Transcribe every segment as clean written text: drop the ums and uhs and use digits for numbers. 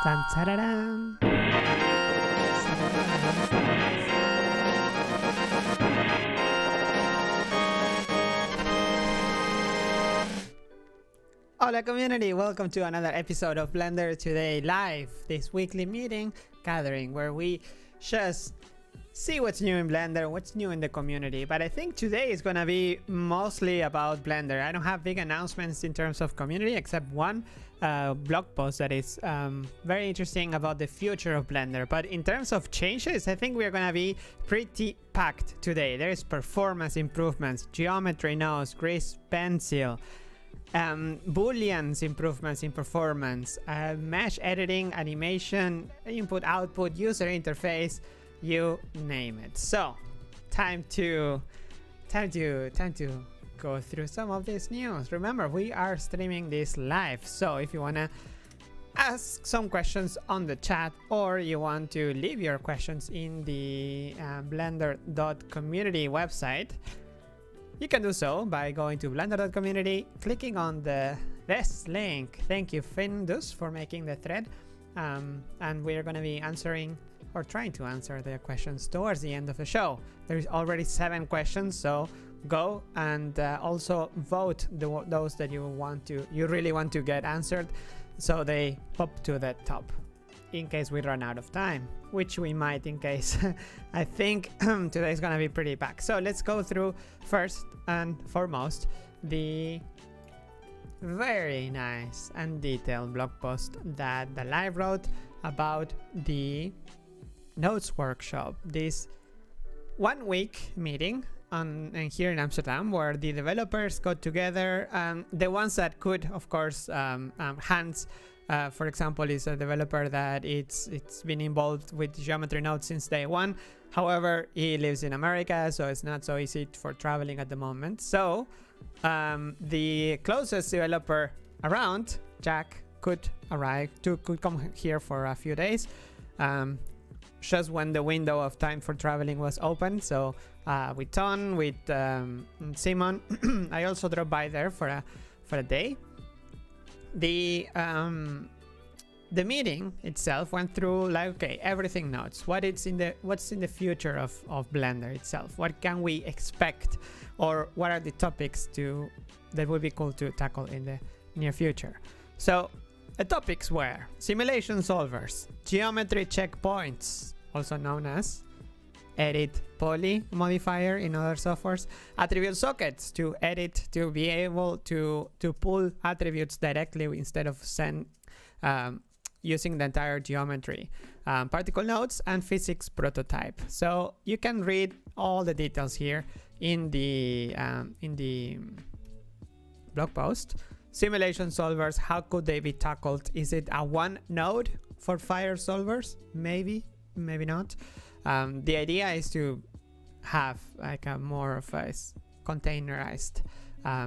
Dun, ta-da-dum. Hola community, welcome to another episode of Blender.Today Live, this weekly meeting gathering where we just see what's new in Blender, what's new in the community. But I think today is gonna be mostly about Blender. I don't have big announcements in terms of community except one blog post that is very interesting about the future of Blender. But in terms of changes, I think we're gonna be pretty packed today. There's performance improvements, geometry nodes, grease pencil, Booleans improvements in performance, mesh editing, animation, input output, user interface, you name it. So time to go through some of this news. Remember, we are streaming this live, so if you want to ask some questions on the chat or you want to leave your questions in the blender.community website, you can do so by going to blender.community, clicking on this link. Thank you, Findus, for making the thread. And we're going to be answering or trying to answer the questions towards the end of the show. There's already 7 questions, so go and also vote those that you really want to get answered, so they pop to the top in case we run out of time, which we might in case. I think today is gonna be pretty packed. So let's go through first and foremost the very nice and detailed blog post that the live wrote about the Nodes workshop, this 1 week meeting here in Amsterdam, where the developers got together. The ones that could, of course, Hans, for example, is a developer that it's been involved with geometry nodes since day one. However, he lives in America, so it's not so easy for traveling at the moment. So the closest developer around, Jack, could come here for a few days, just when the window of time for traveling was open. So with Ton, with Simon, I also dropped by there for a day. The meeting itself went through like, okay, everything nodes. What's in the future of Blender itself? What can we expect, or what are the topics that would be cool to tackle in the near future? So the topics were simulation solvers, geometry checkpoints, also known as ADD-Poly modifier in other softwares, attribute sockets to edit, to be able to pull attributes directly instead of using the entire geometry, particle nodes, and physics prototype. So you can read all the details here in the blog post. Simulation solvers, how could they be tackled? Is it a one node for fire solvers? Maybe, maybe not. The idea is to have like a more of a containerized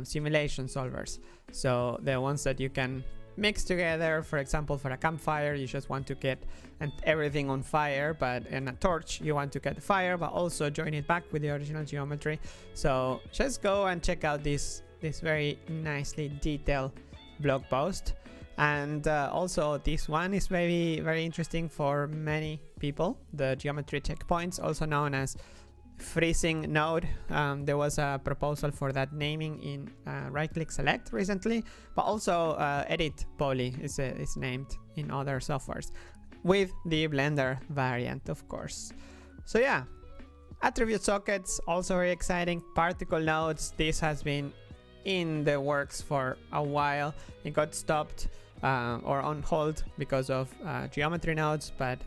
simulation solvers. So the ones that you can mix together, for example, for a campfire, you just want to get everything on fire, but in a torch, you want to get the fire, but also join it back with the original geometry. So just go and check out this very nicely detailed blog post. And also this one is very interesting for many people, the geometry checkpoints, also known as freezing node. There was a proposal for that naming in right click select recently, but also ADD-Poly is named in other softwares with the Blender variant, of course. So yeah, attribute sockets, also very exciting. Particle nodes, this has been in the works for a while. It got stopped or on hold because of geometry nodes, but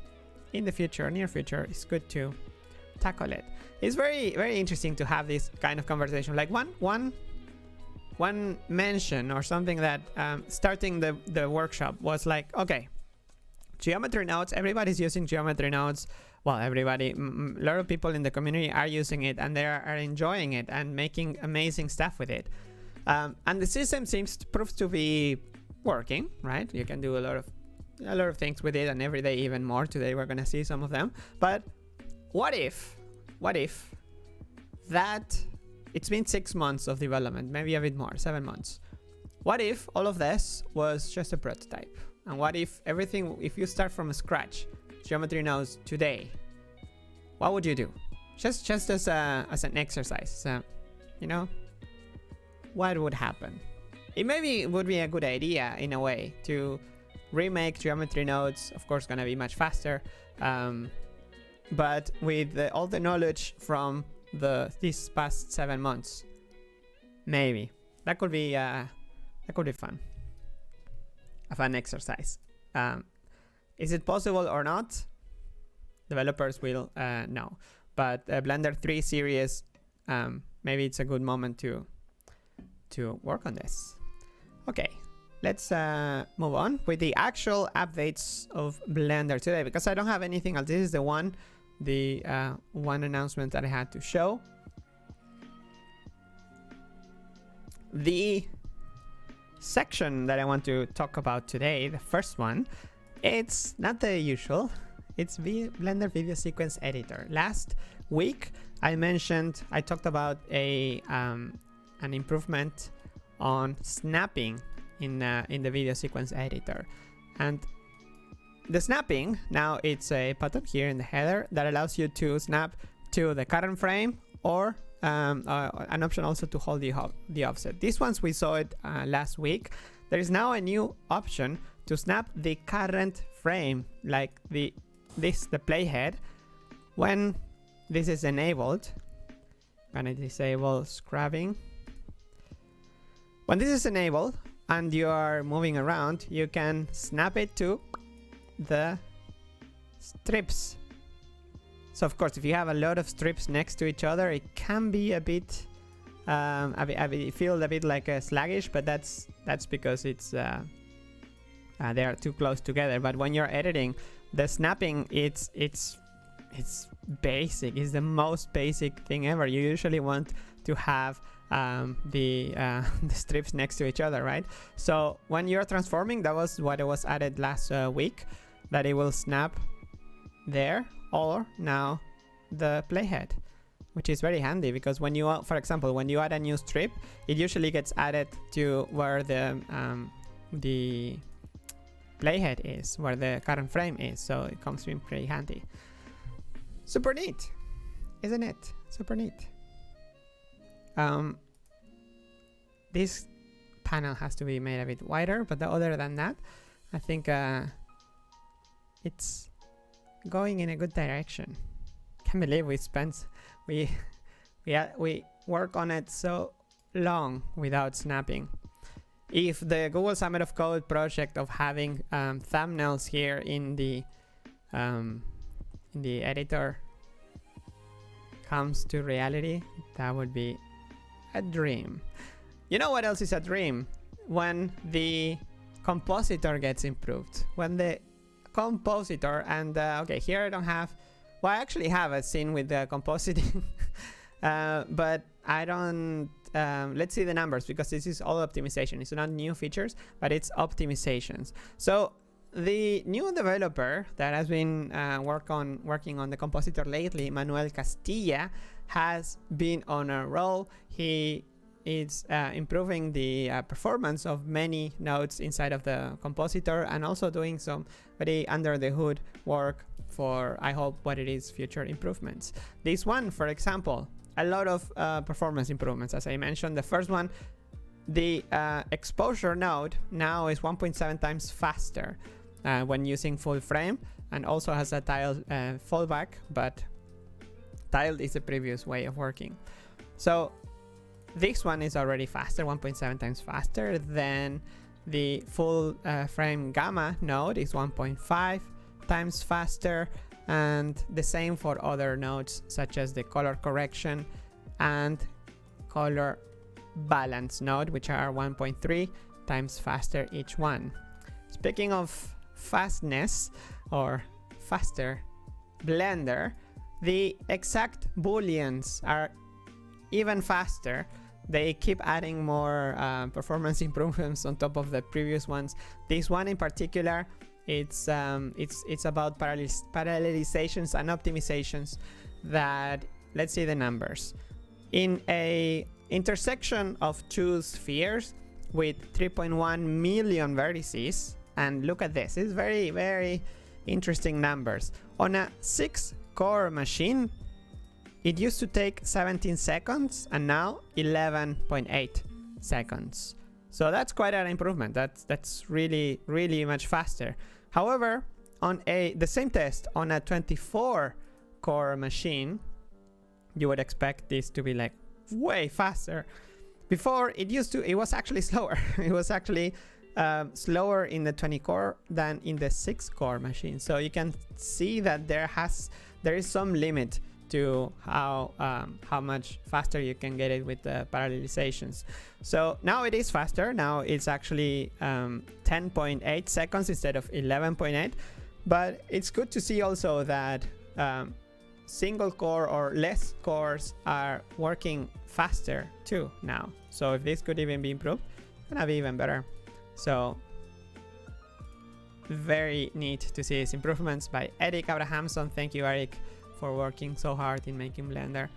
in the future, near future, it's good to tackle it. It's very interesting to have this kind of conversation. Like one mention or something that starting the workshop was like, okay, geometry nodes, everybody's using geometry nodes. Well, everybody, a lot of people in the community are using it, and they are enjoying it and making amazing stuff with it. And the system proves to be working, right? You can do a lot of things with it, and every day even more. Today we're gonna see some of them. But what if that it's been 6 months of development, maybe a bit more, 7 months. What if all of this was just a prototype? And what if everything, if you start from scratch, geometry nodes today, what would you do? Just as an exercise, you know, what would happen? It maybe would be a good idea in a way to remake geometry nodes. Of course, gonna be much faster, but with all the knowledge from these past 7 months, maybe that could be fun. A fun exercise. Is it possible or not? Developers will know. But Blender 3 series, maybe it's a good moment to work on this. Okay, let's move on with the actual updates of Blender today, because I don't have anything else. This is the one announcement that I had to show. The section that I want to talk about today, the first one, it's not the usual. It's Blender Video Sequence Editor. Last week I talked about an improvement on snapping in the video sequence editor, and the snapping, now it's a button here in the header that allows you to snap to the current frame, or an option also to hold the offset. These ones we saw it last week. There is now a new option to snap the current frame, like the playhead. When this is enabled, I'm gonna disable scrubbing. When this is enabled and you are moving around, you can snap it to the strips. So of course, if you have a lot of strips next to each other, it can be a bit feel a bit like sluggish, but that's because it's they are too close together. But when you're editing, the snapping, it's basic. It's the most basic thing ever. You usually want to have the strips next to each other, right? So when you're transforming, that was what it was added last week, that it will snap there, or now the playhead, which is very handy, because when you, for example, when you add a new strip, it usually gets added to where the playhead is, where the current frame is. So it comes in pretty handy. Super neat, isn't it? Super neat. This panel has to be made a bit wider, but other than that, I think it's going in a good direction. Can't believe we work on it so long without snapping. If the Google Summer of Code project of having thumbnails here in the editor comes to reality, that would be a dream. You know what else is a dream? When the Compositor gets improved. When the Compositor, and okay, here I don't have, well, I actually have a scene with the compositing, but I don't, let's see the numbers, because this is all optimization. It's not new features, but it's optimizations. So the new developer that has been working on the Compositor lately, Manuel Castilla, has been on a roll. He is improving the performance of many nodes inside of the Compositor, and also doing some very under the hood work for, I hope, what it is, future improvements. This one, for example, a lot of performance improvements. As I mentioned, the first one, the exposure node now is 1.7 times faster when using full frame, and also has a tiled fallback, but tiled is the previous way of working. So this one is already faster, 1.7 times faster than the full frame gamma node, is 1.5 times faster, and the same for other nodes such as the color correction and color balance node, which are 1.3 times faster each one. Speaking of fastness, or faster Blender, the exact Booleans are even faster. They keep adding more performance improvements on top of the previous ones. This one in particular, it's about parallelizations and optimizations that, let's see the numbers. In a intersection of two spheres with 3.1 million vertices and look at this. It's very, very interesting numbers. On a 6-core machine, it used to take 17 seconds and now 11.8 seconds. So that's quite an improvement. That's really, really much faster. However, on the same test on a 24-core machine, you would expect this to be like way faster. Before, it was actually slower. It was actually slower in the 20-core than in the 6-core machine. So you can see that there is some limit to how much faster you can get it with the parallelizations. So now it is faster. Now it's actually 10.8 seconds instead of 11.8. But it's good to see also that single core or less cores are working faster too now. So if this could even be improved, it's gonna be even better. So very neat to see these improvements by Eric Abrahamson. Thank you, Eric, for working so hard in making Blender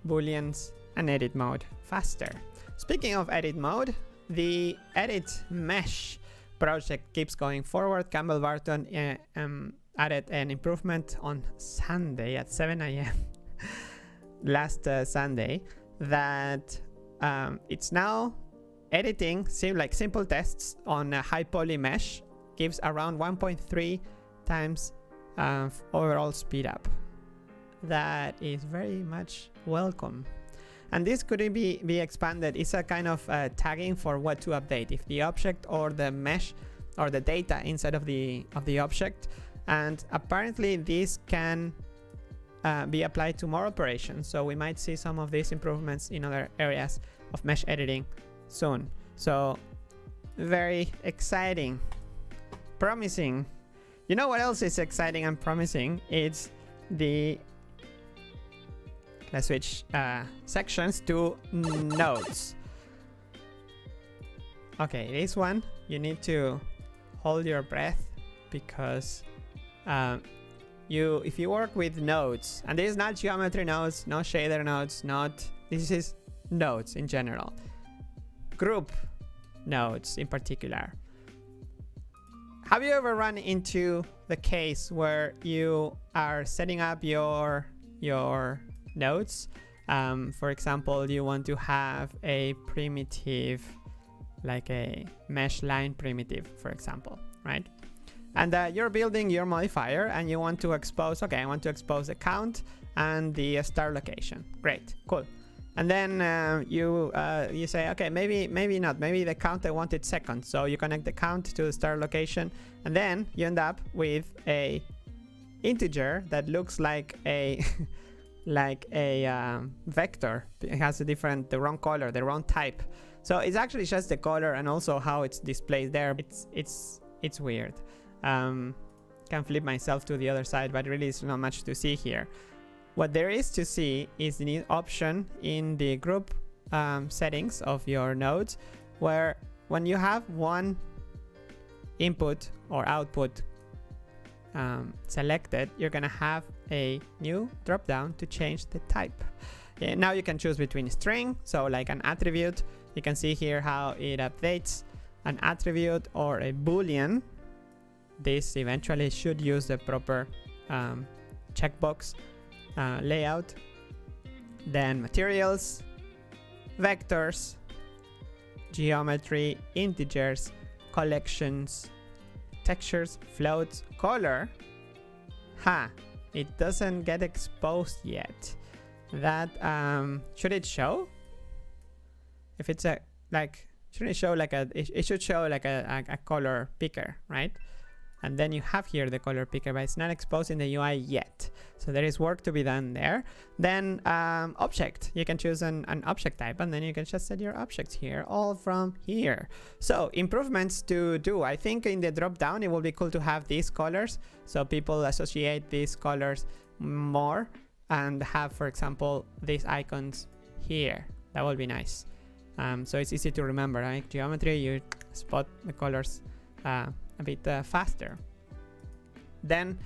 Booleans and edit mode faster. Speaking of edit mode, the edit mesh project keeps going forward. Campbell Barton added an improvement on Sunday at 7 a.m. last Sunday that it's now editing simple tests on a high poly mesh gives around 1.3 times overall speed up. That is very much welcome. And this could be expanded. It's a kind of tagging for what to update, if the object or the mesh or the data inside of the object. And apparently this can be applied to more operations. So we might see some of these improvements in other areas of mesh editing soon. So very exciting, promising. You know what else is exciting and promising? It's the, let's switch sections to nodes. Okay, this one you need to hold your breath, because if you work with nodes, and this is not geometry nodes, no shader nodes, this is nodes in general, group nodes in particular. Have you ever run into the case where you are setting up your nodes? For example, you want to have a primitive, like a mesh line primitive, for example, right? And you're building your modifier and you want to expose, okay, I want to expose the count and the start location. Great, cool. And then you say, okay, maybe not, maybe the count I wanted second. So you connect the count to the start location, and then you end up with a integer that looks like a vector. It has the wrong color, the wrong type. So it's actually just the color and also how it's displayed there. It's weird. Can flip myself to the other side, but really it's not much to see here. What there is to see is the new option in the group settings of your nodes, where when you have one input or output selected, you're gonna have a new drop down to change the type. Now you can choose between string, so like an attribute. You can see here how it updates an attribute or a Boolean. This eventually should use the proper checkbox layout. Then materials, vectors, geometry, integers, collections, textures, floats, color. It doesn't get exposed yet. That should it show? If it's a should it show like it should show like a color picker, right? And then you have here the color picker, but it's not exposed in the UI yet. So there is work to be done there. Then object, you can choose an object type, and then you can just set your objects here, all from here. So improvements to do. I think in the drop down, it will be cool to have these colors, so people associate these colors more and have, for example, these icons here. That will be nice. So it's easy to remember, right? Geometry, you spot the colors a bit faster. Then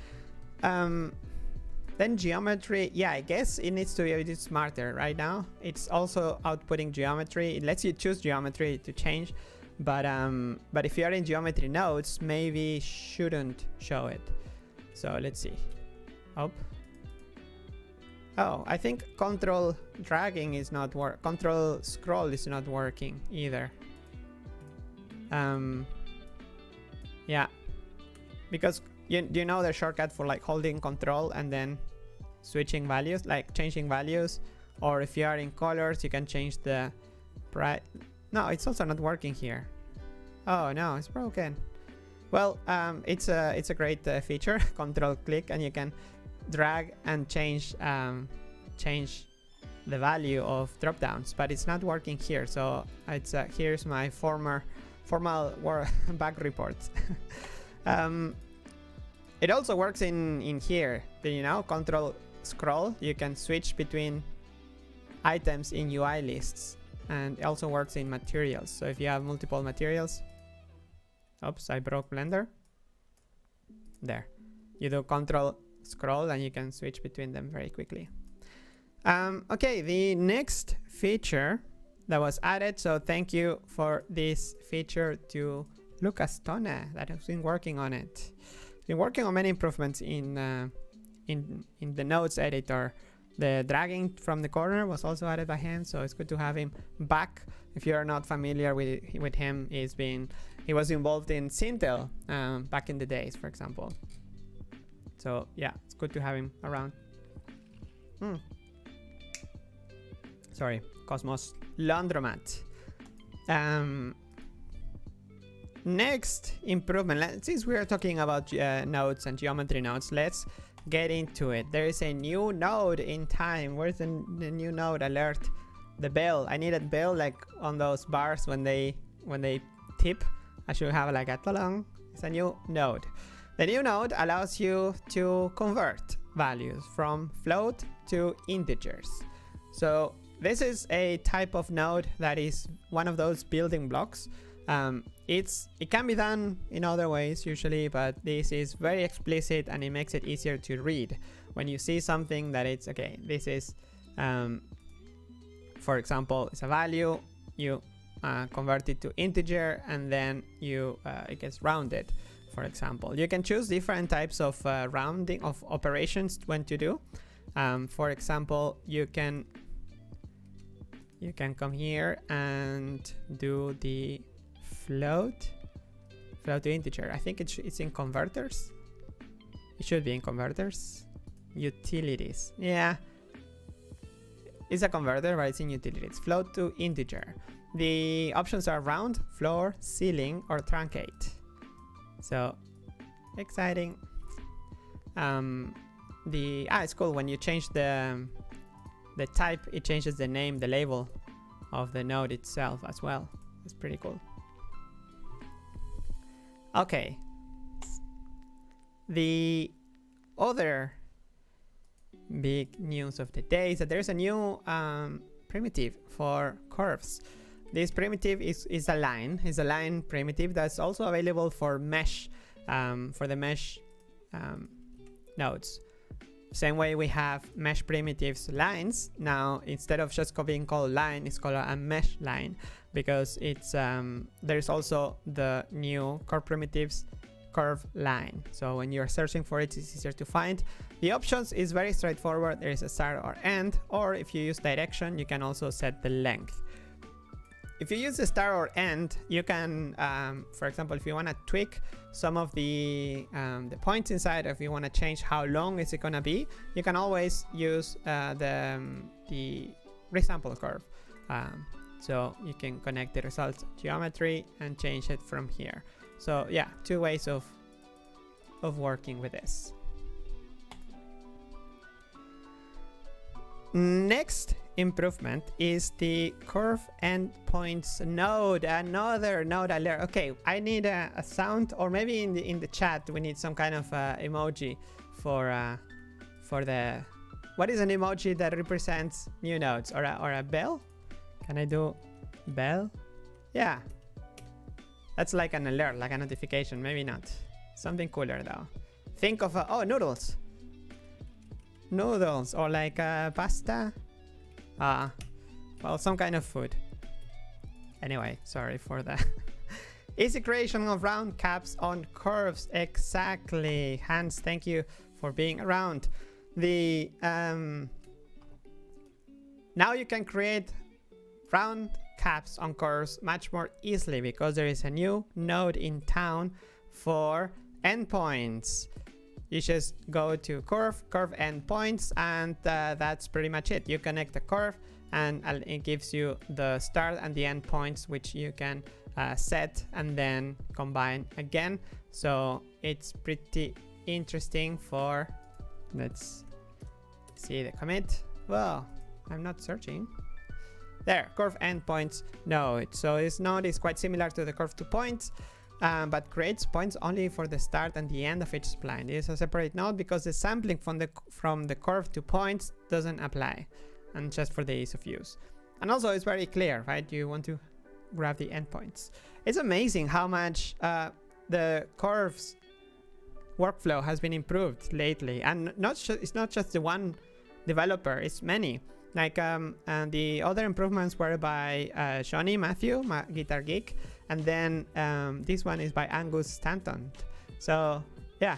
geometry, yeah, I guess it needs to be a bit smarter. Right now it's also outputting geometry. It lets you choose geometry to change, But if you are in geometry nodes, maybe shouldn't show it. So let's see. Oh, I think control dragging is not control scroll is not working either. Yeah, because you know the shortcut for like holding control and then switching values, like changing values, or if you are in colors, you can change the bright. No, it's also not working here. Oh no, it's broken. Well, it's a great feature. Control click and you can drag and change the value of drop downs, but it's not working here. So it's here's my formal bug report. It also works in here. You know, control scroll. You can switch between items in UI lists, and it also works in materials. So if you have multiple materials, oops, I broke Blender. There, you do control scroll and you can switch between them very quickly. Okay, the next feature that was added, so thank you for this feature to Lucas Tone that has been working on it. He's been working on many improvements in the nodes editor. The dragging from the corner was also added by him, so it's good to have him back. If you're not familiar with him, he was involved in Sintel back in the days, for example. So yeah, it's good to have him around. Sorry, Cosmos Laundromat. Next improvement, since we are talking about nodes and geometry nodes, let's get into it. There is a new node in time. Where's the new node alert? The bell. I need a bell like on those bars when they tip. I should have like a ta-long. It's a new node. The new node allows you to convert values from float to integers. So this is a type of node that is one of those building blocks. It can be done in other ways usually, but this is very explicit and it makes it easier to read. When you see something that it's okay, this is, for example, it's a value, you convert it to integer and then it gets rounded. For example, you can choose different types of rounding of operations when to do. For example, you can come here and do the float to integer. I think it's in converters. It should be in converters. Utilities. Yeah, it's a converter, but it's in utilities. Float to integer. The options are round, floor, ceiling, or truncate. So exciting. It's cool when you change the type, it changes the name, the label of the node itself as well. It's pretty cool. Okay. The other big news of the day is that there's a new primitive for curves. This primitive is a line primitive that's also available for mesh, for the mesh nodes. Same way we have mesh primitives lines. Now instead of just being called line, it's called a mesh line because it's there's also the new curve primitives curve line. So when you're searching for it, it's easier to find. The options is very straightforward. There is a start or end, or if you use direction, you can also set the length. If you use the start or end, you can, for example, if you want to tweak some of the points inside, if you want to change how long is it going to be, you can always use the resample curve. So you can connect the results geometry and change it from here. So yeah, two ways of working with this. Next improvement is the curve endpoints node, another node alert. Okay, I need a sound, or maybe in the chat we need some kind of emoji for the, what is an emoji that represents new nodes, or a bell? Can I do bell? Yeah, that's like an alert, like a notification. Maybe not. Something cooler though. Think of oh, noodles, or like pasta. Well, some kind of food. Anyway, sorry for the Easy creation of round caps on curves. Exactly. Hans, thank you for being around. The now you can create round caps on curves much more easily because there is a new node in town for endpoints. You just go to curve endpoints, and that's pretty much it. You connect the curve, and it gives you the start and the end points, which you can set and then combine again. So it's pretty interesting for, let's see the commit. Well, I'm not searching. There, curve endpoints node. So this node is quite similar to the curve to points, but creates points only for the start and the end of each spline. It is a separate node because the sampling from the curve to points doesn't apply, and just for the ease of use. And also it's very clear, right? You want to grab the endpoints. It's amazing how much the curves workflow has been improved lately, and it's not just the one developer, it's many. Like and the other improvements were by Johnny Matthew, Guitar Geek, and then this one is by Angus Stanton. So yeah,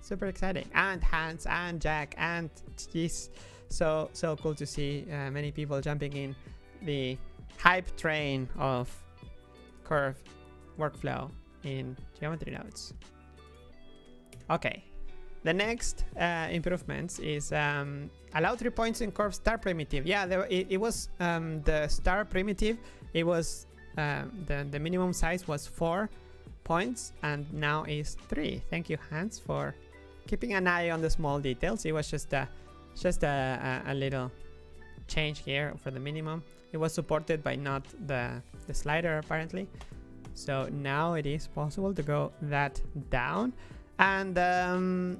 super exciting. And Hans and Jack, and geez, so cool to see many people jumping in the hype train of curve workflow in geometry nodes. Okay, the next improvements is allow 3 points in curve star primitive. Yeah, it was the star primitive. It was the minimum size was 4 points, and now is 3. Thank you, Hans, for keeping an eye on the small details. It was just a little change here for the minimum. It was supported by not the slider apparently. So now it is possible to go that down, and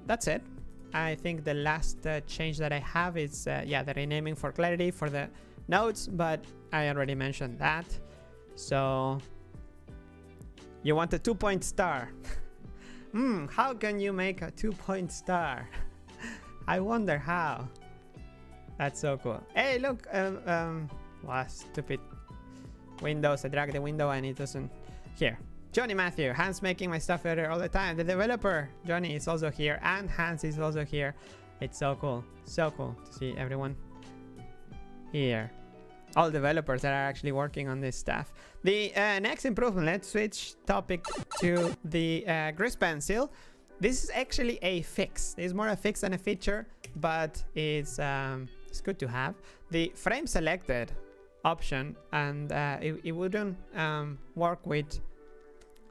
that's it. I think the last change that I have is yeah, the renaming for clarity for the nodes, but I already mentioned that. So you want a 2-point star. How can you make a 2-point star? I wonder how. That's so cool. Hey, look, wow, stupid Windows. I drag the window and it doesn't. Here, Johnny Matthew, Hans making my stuff better all the time. The developer Johnny is also here, and Hans is also here. It's so cool to see everyone here, all developers that are actually working on this stuff. The next improvement, let's switch topic to the grease pencil. This is actually a fix. It's more a fix than a feature, but it's good to have the frame selected option, and it wouldn't work with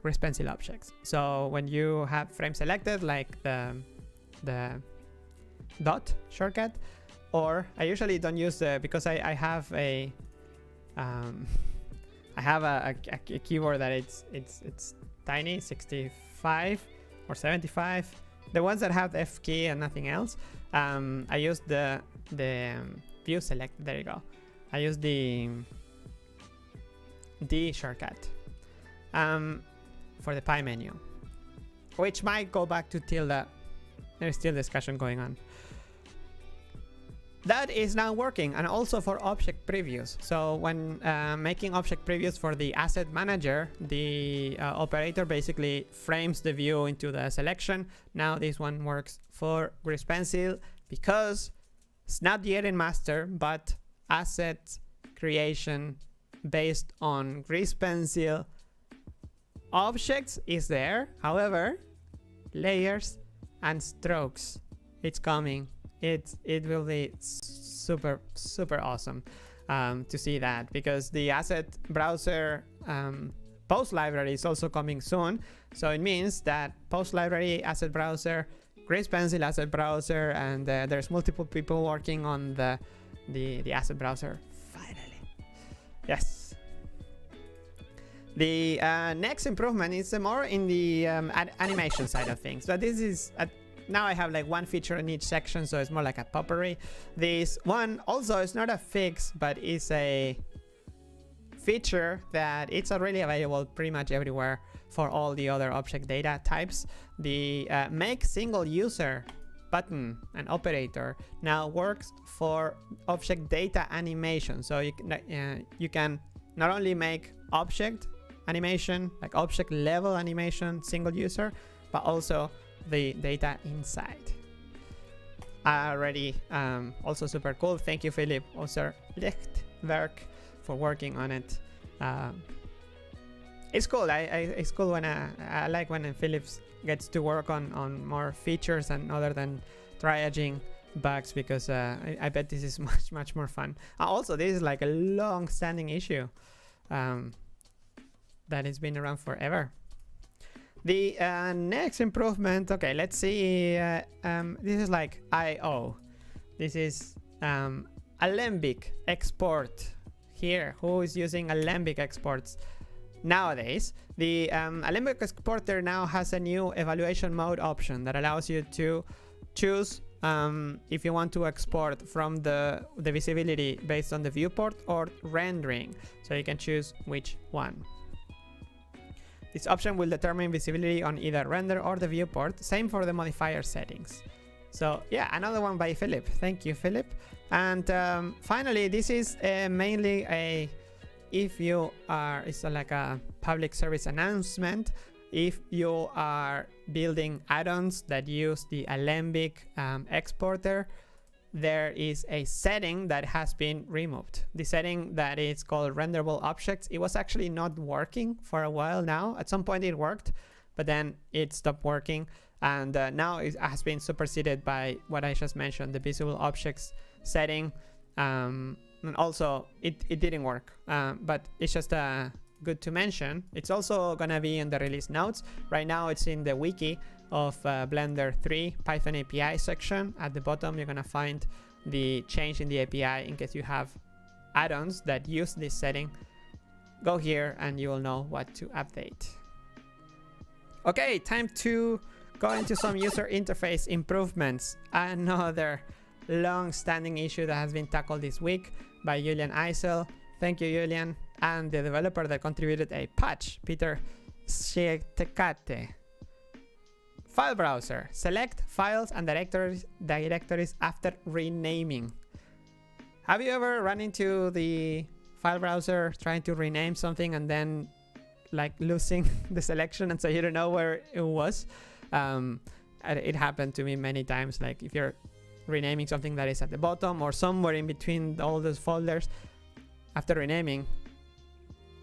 grease pencil objects. So when you have frame selected, like the dot shortcut, or I usually don't use the, because I have a keyboard that it's tiny, 65 or 75, the ones that have the F key and nothing else. I use the view select. There you go. I use the D shortcut for the pie menu, which might go back to tilde. There's still discussion going on. That is now working, and also for object previews. So when making object previews for the asset manager, the operator basically frames the view into the selection. Now this one works for grease pencil because it's not yet in master, but asset creation based on grease pencil objects is there. However, layers and strokes, it's coming. It will be super awesome to see that, because the asset browser post library is also coming soon. So it means that post library, asset browser, grease pencil asset browser, and there's multiple people working on the asset browser finally. Yes. The next improvement is more in the animation side of things. So this is now I have like one feature in each section, so it's more like a potpourri. This one also is not a fix, but it's a feature that it's already available pretty much everywhere for all the other object data types. The make single user button and operator now works for object data animation. So you can not only make object animation, like object level animation, single user, but also the data inside. Already, also super cool. Thank you, Philip Lichtwerk, for working on it. It's cool. It's cool when I like when Philip gets to work on more features and other than triaging bugs, because I bet this is much more fun. Also, this is like a long-standing issue that has been around forever. The next improvement, okay, let's see. This is like I/O. This is Alembic export here. Who is using Alembic exports nowadays? The Alembic exporter now has a new evaluation mode option that allows you to choose if you want to export from the visibility based on the viewport or rendering. So you can choose which one. This option will determine visibility on either render or the viewport. Same for the modifier settings. So yeah, another one by Philip. Thank you, Philip. And finally, this is mainly a, if you are, it's like a public service announcement. If you are building add-ons that use the Alembic exporter, there is a setting that has been removed. The setting that is called renderable objects. It was actually not working for a while now. At some point it worked, but then it stopped working. And now it has been superseded by what I just mentioned, the visible objects setting. And also it didn't work, but it's just good to mention. It's also gonna be in the release notes. Right now it's in the wiki of Blender 3 Python API section. At the bottom you're gonna find the change in the API in case you have add-ons that use this setting. Go here and you will know what to update. Okay, time to go into some user interface improvements. Another long-standing issue that has been tackled this week by Julian Eisel. Thank you, Julian. And the developer that contributed a patch, Peter Schiettekate. File browser. Select files and directories after renaming. Have you ever run into the file browser trying to rename something and then like losing the selection, and so you don't know where it was? It happened to me many times. Like if you're renaming something that is at the bottom or somewhere in between all those folders, after renaming,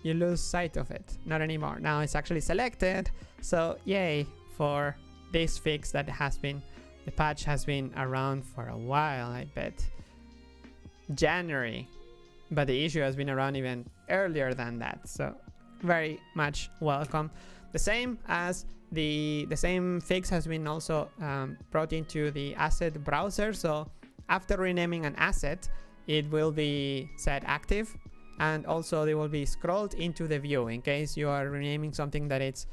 you lose sight of it. Not anymore. Now it's actually selected. So yay for this fix that has been, the patch has been around for a while, I bet. January. But the issue has been around even earlier than that. So very much welcome. The same as the same fix has been also brought into the asset browser. So after renaming an asset, it will be set active, and also they will be scrolled into the view in case you are renaming something that it's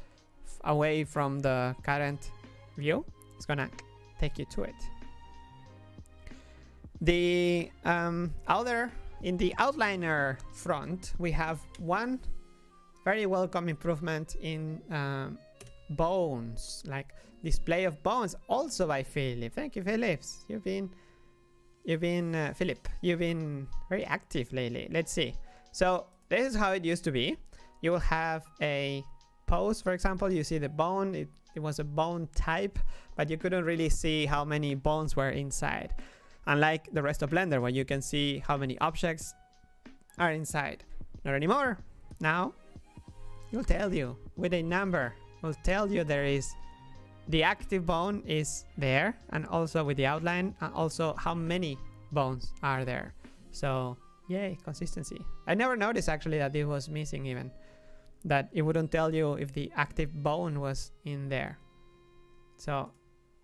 away from the current view. It's gonna take you to it. The in the outliner front, we have one very welcome improvement in bones, like display of bones, also by Philip. Thank you, Philip. You've been Philip, you've been very active lately. Let's see. So this is how it used to be. You will have a pose, for example. You see the bone. It was a bone type, but you couldn't really see how many bones were inside. Unlike the rest of Blender, where you can see how many objects are inside. Not anymore. Now, it'll tell you with a number. Will tell you there is the active bone is there, and also with the outline, and also how many bones are there. So yay, consistency. I never noticed actually that it was missing, even that it wouldn't tell you if the active bone was in there. So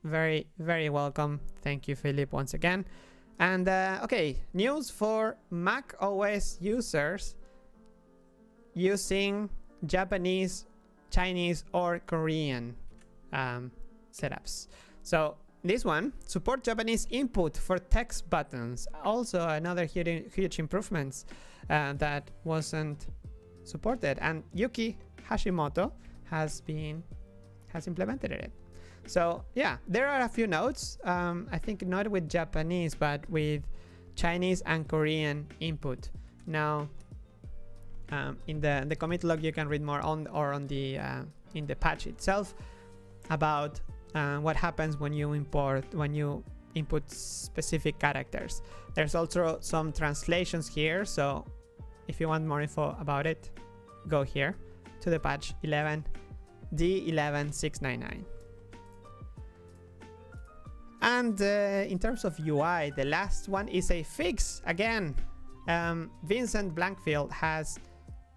very, very welcome. Thank you, Philip, once again. And okay, news for Mac OS users using Japanese, Chinese, or Korean setups. So this one, support Japanese input for text buttons. Also another huge improvements that wasn't supported, and Yuki Hashimoto has implemented it. So yeah, there are a few notes. I think not with Japanese, but with Chinese and Korean input. Now in the commit log, you can read more on the in the patch itself about what happens when you input specific characters. There's also some translations here, so if you want more info about it, go here to the patch 11 D11699. And in terms of UI, the last one is a fix again. Vincent Blankfield has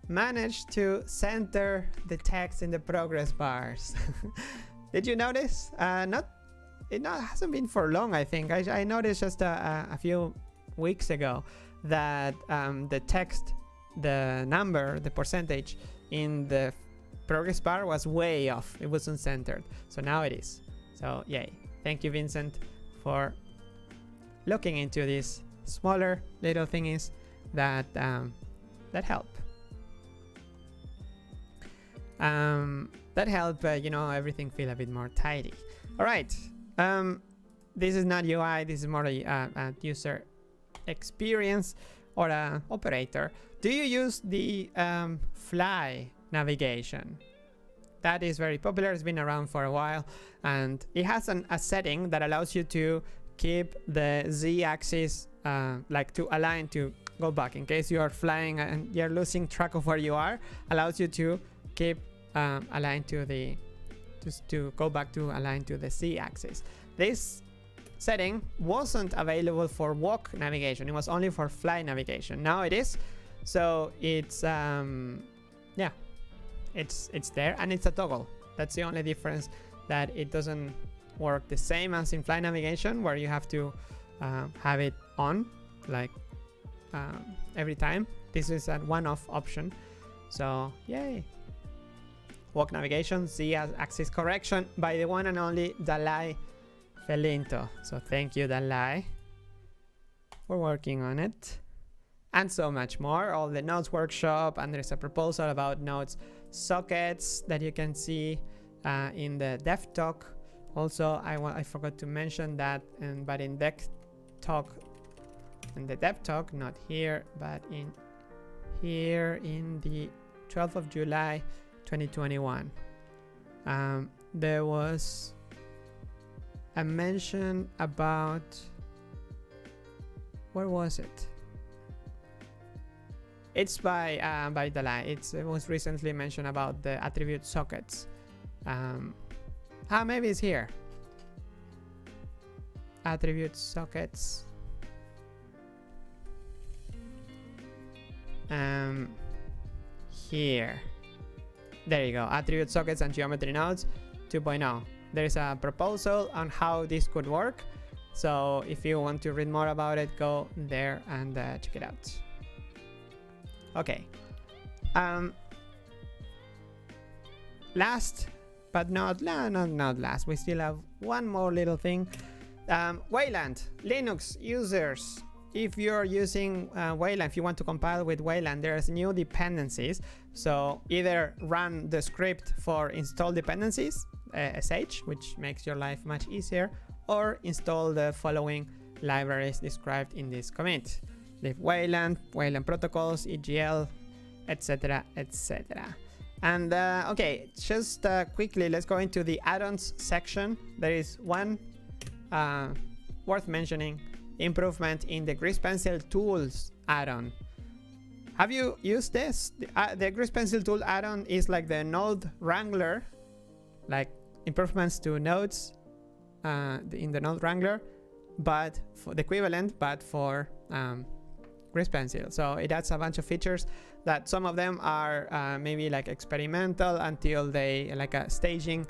managed to center the text in the progress bars. Did you notice? It hasn't been for long, I think. I noticed just a few weeks ago that the text, the number, the percentage in the progress bar was way off. It wasn't centered. So now it is. So yay. Thank you, Vincent, for looking into these smaller little thingies that help. That help everything feel a bit more tidy. All right. This is not UI. This is more a user experience or an operator. Do you use the fly navigation? That is very popular. It's been around for a while, and it has a setting that allows you to keep the z-axis like to align to go back in case you are flying and you're losing track of where you are. Allows you to keep aligned to the to go back to align to the z-axis. This setting wasn't available for walk navigation. It was only for fly navigation. Now it is. So it's yeah, it's there, and it's a toggle. That's the only difference, that it doesn't work the same as in fly navigation, where you have to have it on like every time. This is a one-off option. So yay. Walk navigation, z-axis correction by the one and only Dalai Felinto. So thank you, Dalai, for working on it. And so much more. All the nodes workshop, and there's a proposal about nodes sockets that you can see in the dev talk. Also, I forgot to mention that, but in the dev talk, not here, but in here in the 12th of July 2021, there was a mention about, where was it? It's by Dalai. It was recently mentioned about the attribute sockets. Maybe it's here. Attribute sockets. Here. There you go. Attribute sockets and geometry nodes 2.0. There's a proposal on how this could work. So if you want to read more about it, go there and check it out. Okay. Last but not last, we still have one more little thing. Wayland, Linux users, if you're using Wayland, if you want to compile with Wayland, there's new dependencies. So either run the script for install dependencies, sh, which makes your life much easier, or install the following libraries described in this commit. Leave Wayland, Wayland protocols, EGL, etc, etc. And okay, just quickly, let's go into the add-ons section. There is one worth mentioning improvement in the Grease Pencil Tools add-on. Have you used this? The Grease Pencil Tool add-on is like the Node Wrangler, like improvements to nodes in the Node Wrangler, but for the equivalent, but for Grease Pencil. So it adds a bunch of features that some of them are maybe like experimental until they like a staging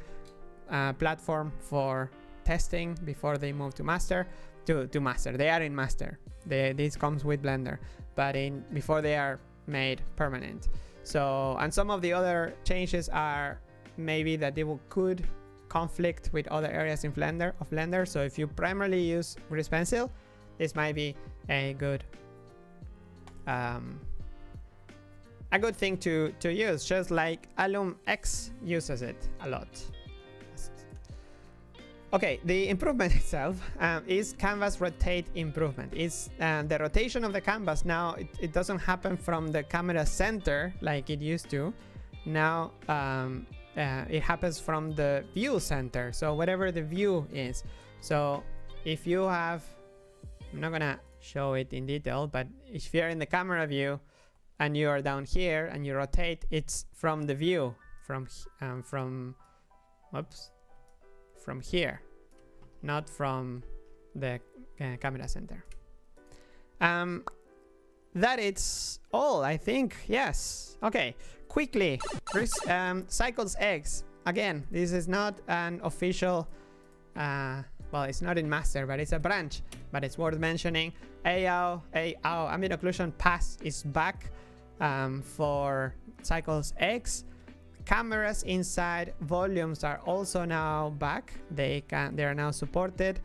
platform for testing before they move to master. To master, they are in master. This comes with Blender, but before they are made permanent. So, and some of the other changes are maybe that they could conflict with other areas in Blender. So if you primarily use Grease Pencil, this might be a good thing to use, just like Alembic uses it a lot. Okay, the improvement itself is canvas rotate improvement. It's the rotation of the canvas. Now it doesn't happen from the camera center like it used to. Now it happens from the view center, so whatever the view is. So if you have, I'm not gonna show it in detail, but if you're in the camera view and you are down here and you rotate, it's from the view, from here, not from the camera center. That is all, I think. Yes. Okay, quickly. Cycles X. Again, this is not an official well, it's not in master, but it's a branch, but it's worth mentioning. AO ambient occlusion pass is back for Cycles X. Cameras inside volumes are also now back. They are now supported,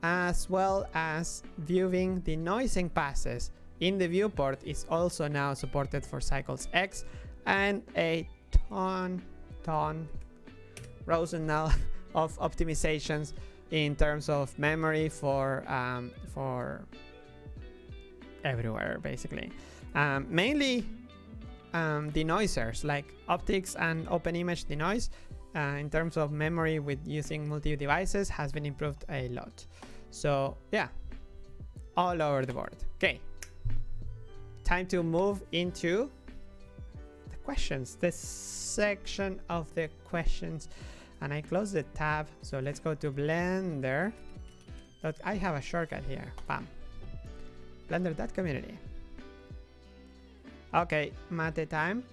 as well as viewing denoising passes in the viewport is also now supported for Cycles X, and a ton now of optimizations in terms of memory for everywhere, basically. Mainly denoisers like optics and open image denoise in terms of memory with using multi devices has been improved a lot. So yeah, all over the board. Okay, time to move into the questions, this section of the questions. And I close the tab, so let's go to Blender. I have a shortcut here. Bam. Blender.community. Okay, mate time.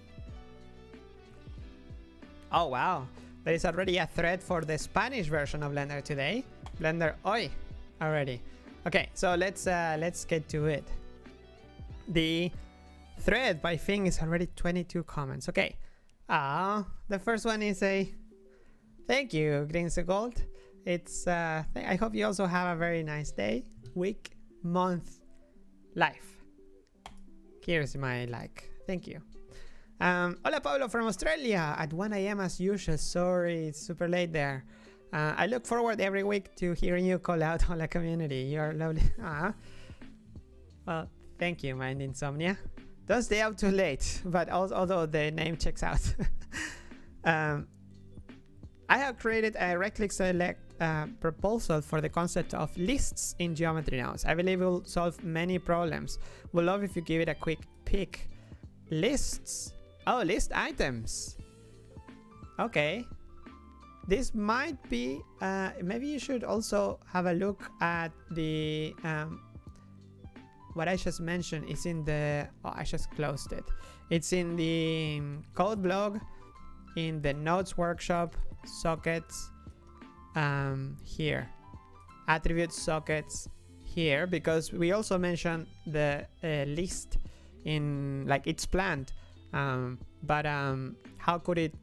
Oh wow, there is already a thread for the Spanish version of Blender today. Blender hoy already. Okay, so let's get to it. The thread by thing is already 22 comments. Okay. The first one is a thank you, Greens Gold. It's I hope you also have a very nice day, week, month, life. Here's my like. Thank you. Hola Pablo from Australia at 1 AM as usual. Sorry, it's super late there. I look forward every week to hearing you call out Hola community. You're lovely. Well, thank you, Mind Insomnia. Don't stay up too late, but although the name checks out. I have created a right-click select proposal for the concept of lists in geometry nodes. I believe it will solve many problems. Would love if you give it a quick pick. Lists. Oh, list items. Okay. This might be, maybe you should also have a look at the, what I just mentioned is in the, oh, I just closed it. It's in the code blog, in the nodes workshop, sockets, here. Attribute sockets here, because we also mentioned the list in, like, it's planned. But how could it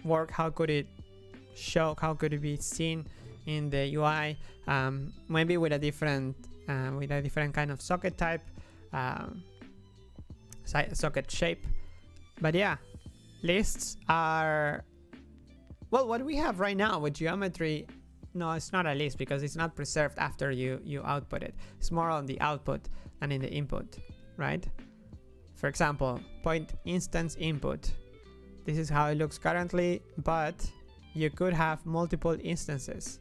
work? How could it show? How could it be seen in the UI? Maybe with a different kind of socket type, socket shape. But yeah, lists are, well, what we have right now with geometry. No, it's not a list because it's not preserved after you output it. It's more on the output than in the input, right? For example, point instance input. This is how it looks currently, but you could have multiple instances.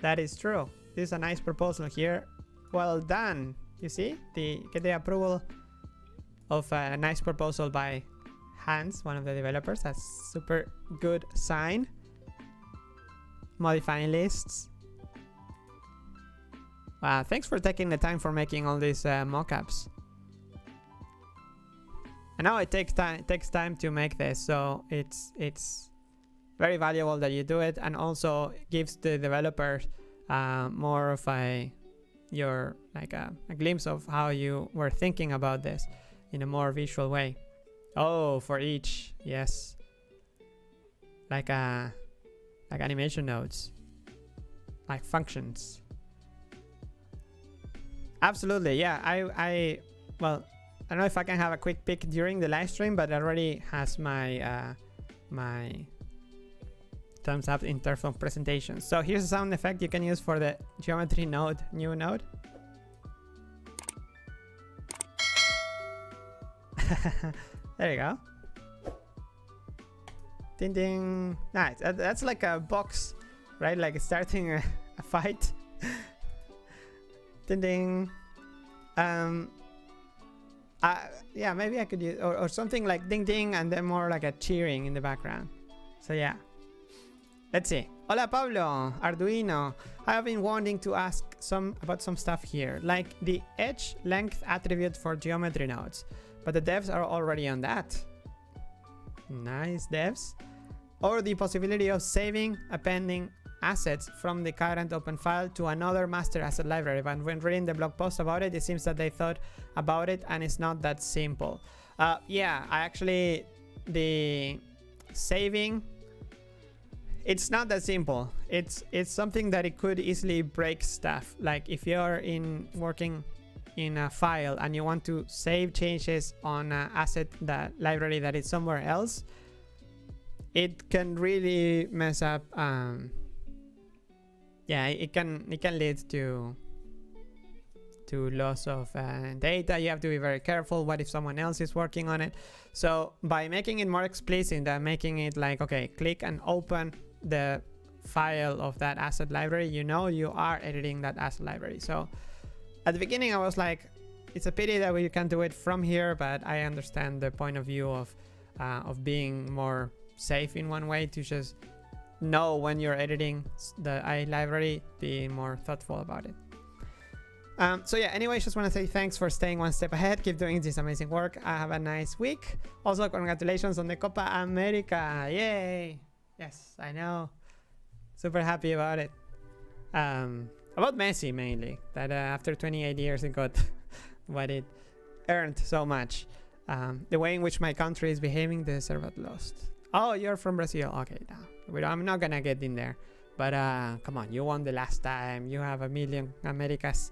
That is true. This is a nice proposal here. Well done. You see, get the approval of a nice proposal by Hans, one of the developers. That's super good sign. Modifying lists. Wow, thanks for taking the time for making all these mockups. I know it takes time to make this, so it's very valuable that you do it, and also gives the developers more of a glimpse of how you were thinking about this in a more visual way. Oh, for each, yes, like animation nodes, like functions. Absolutely, yeah. Well, I don't know if I can have a quick pick during the live stream, but it already has my my thumbs up in terms of presentation. So here's a sound effect you can use for the geometry node, new node. There you go. Ding ding. Nice. That's like a box, right? Like starting a fight. Ding ding. Yeah, maybe I could use or something like ding ding and then more like a cheering in the background. So yeah. Let's see. Hola Pablo, Arduino. I have been wanting to ask about some stuff here, like the edge length attribute for geometry nodes, but the devs are already on that. Nice devs. Or the possibility of saving appending assets from the current open file to another master asset library. But when reading the blog post about it, it seems that they thought about it and it's not that simple. Yeah, the saving, it's not that simple. It's something that it could easily break stuff. Like if you're working in a file and you want to save changes on an asset library that is somewhere else, it can really mess up. Yeah, it can lead to loss of data. You have to be very careful. What if someone else is working on it? So by making it more explicit and making it like, okay, click and open the file of that asset library, you know you are editing that asset library. So at the beginning I was like, it's a pity that we can't do it from here, but I understand the point of view of being more safe in one way, to just know when you're editing the library, be more thoughtful about it. So yeah, anyway, just want to say thanks for staying one step ahead. Keep doing this amazing work. Have a nice week. Also, congratulations on the Copa America. Yay! Yes, I know. Super happy about it. About Messi mainly, that after 28 years it got what it earned so much. The way in which my country is behaving, they deserve it lost. Oh, you're from Brazil. Okay, now I'm not gonna get in there. But come on, you won the last time. You have 1,000,000 Americas.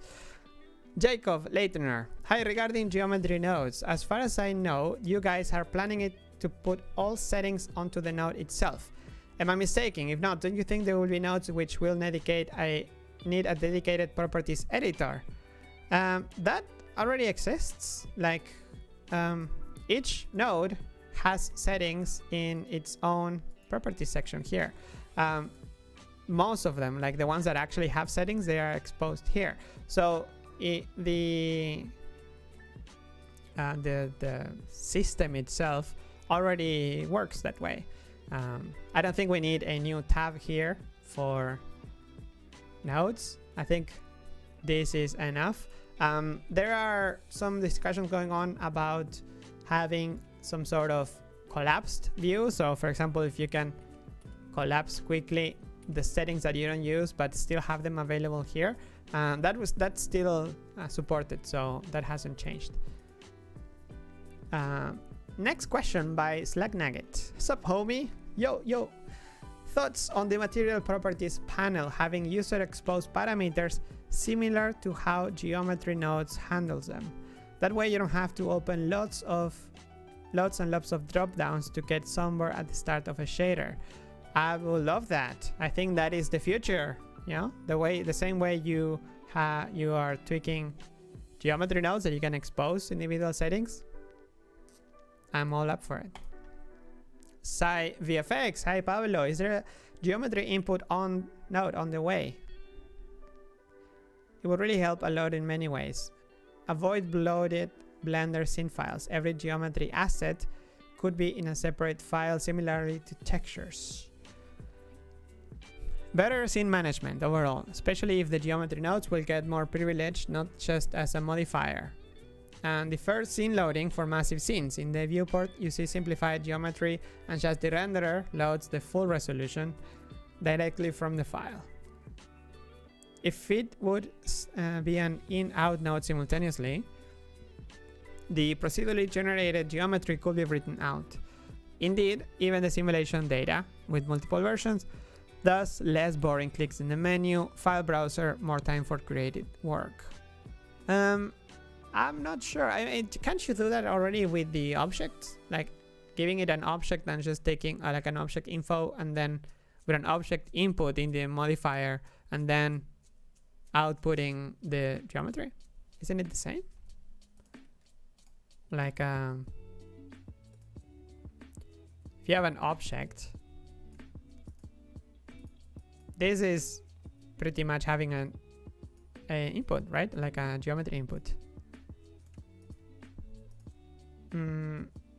Jacob Leitner. Hi, regarding geometry nodes. As far as I know, you guys are planning it to put all settings onto the node itself. Am I mistaken? If not, don't you think there will be nodes which will need a dedicated properties editor? That already exists. Like each node has settings in its own properties section here. Most of them, like the ones that actually have settings, they are exposed here. So the system itself already works that way. I don't think we need a new tab here for nodes. I think this is enough. There are some discussions going on about having some sort of collapsed view. So for example, if you can collapse quickly the settings that you don't use but still have them available here, that's still supported, so that hasn't changed. Next question by Slack Nugget. Sup homie? Yo. Thoughts on the material properties panel having user exposed parameters similar to how geometry nodes handles them. That way you don't have to open lots and lots of drop downs to get somewhere at the start of a shader. I would love that. I think that is the future. You know, the same way you are tweaking geometry nodes that you can expose individual settings. I'm all up for it. Sai VFX. Hi Pablo. Is there a geometry input on node on the way? It would really help a lot in many ways. Avoid bloated Blender scene files. Every geometry asset could be in a separate file, similarly to textures. Better scene management overall, especially if the geometry nodes will get more privileged, not just as a modifier. And the first scene loading for massive scenes. In the viewport, you see simplified geometry, and just the renderer loads the full resolution directly from the file. If it would be an in-out node simultaneously, the procedurally generated geometry could be written out. Indeed, even the simulation data with multiple versions, thus less boring clicks in the menu, file browser, more time for creative work. I'm not sure. I mean, can't you do that already with the objects? Like giving it an object and just taking like an object info and then with an object input in the modifier and then outputting the geometry. Isn't it the same? Like if you have an object, this is pretty much having an input, right? Like a geometry input.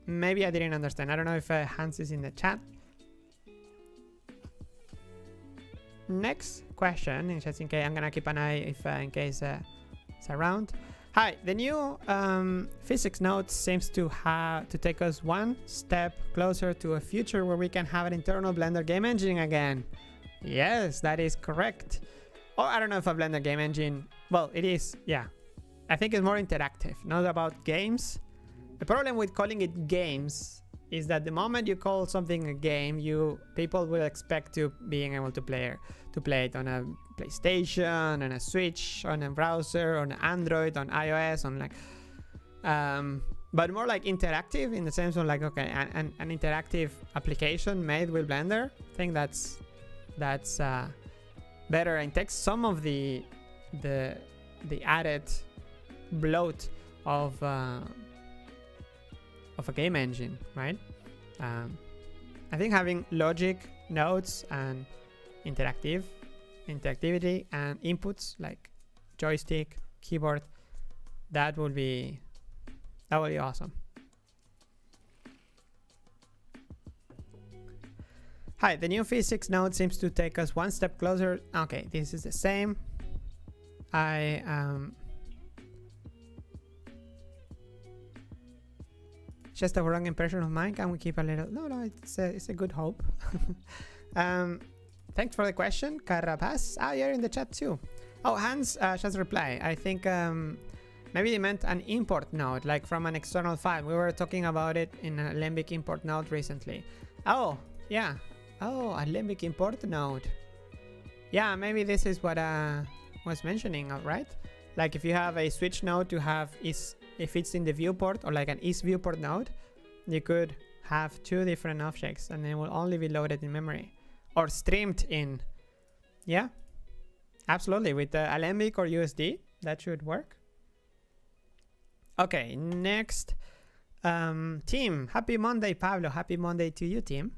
Maybe I didn't understand. I don't know if Hans is in the chat. Next question, just in case, I'm gonna keep an eye if in case it's around. Hi, the new physics node seems to take us one step closer to a future where we can have an internal Blender game engine again. Yes, that is correct. Or I don't know if a Blender game engine, well, it is, yeah. I think it's more interactive, not about games. The problem with calling it games is that the moment you call something a game, people will expect to being able to play it on a PlayStation, on a Switch, on a browser, on Android, on iOS, on like, but more like interactive in the sense of like, okay, an interactive application made with Blender. I think that's better and takes some of the added bloat of a game engine, right? I think having logic, nodes, and interactivity and inputs like joystick, keyboard, that would be awesome. Hi, the new physics node seems to take us one step closer. Okay, this is the same. Just a wrong impression of mine. Can we keep a little? No, it's a good hope. Thanks for the question, Carapaz. You're in the chat too. Oh, Hans just reply. I think maybe they meant an import node, like from an external file. We were talking about it in an Alembic import node recently. Oh, yeah. Oh, Alembic import node. Yeah, maybe this is what I was mentioning, right? Like if you have a switch node to have if it's in the viewport or like an is viewport node, you could have two different objects and they will only be loaded in memory or streamed in. Yeah, absolutely. With Alembic or USD, that should work. Okay, next. Team, happy Monday, Pablo. Happy Monday to you, team.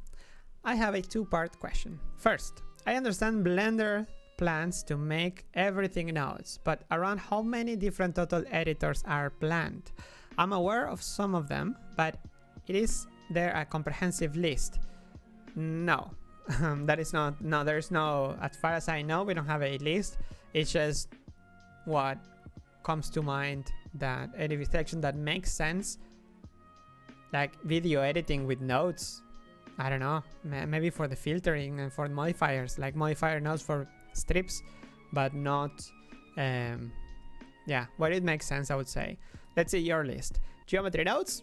I have a two-part question. First, I understand Blender plans to make everything nodes, but around how many different total editors are planned? I'm aware of some of them, but is there a comprehensive list? No, that is not. No, there's no. As far as I know, we don't have a list. It's just what comes to mind, that edit section that makes sense, like video editing with nodes. I don't know, maybe for the filtering and for modifiers, like modifier nodes for strips, but not yeah, well, it makes sense, I would say. Let's see your list. Geometry nodes,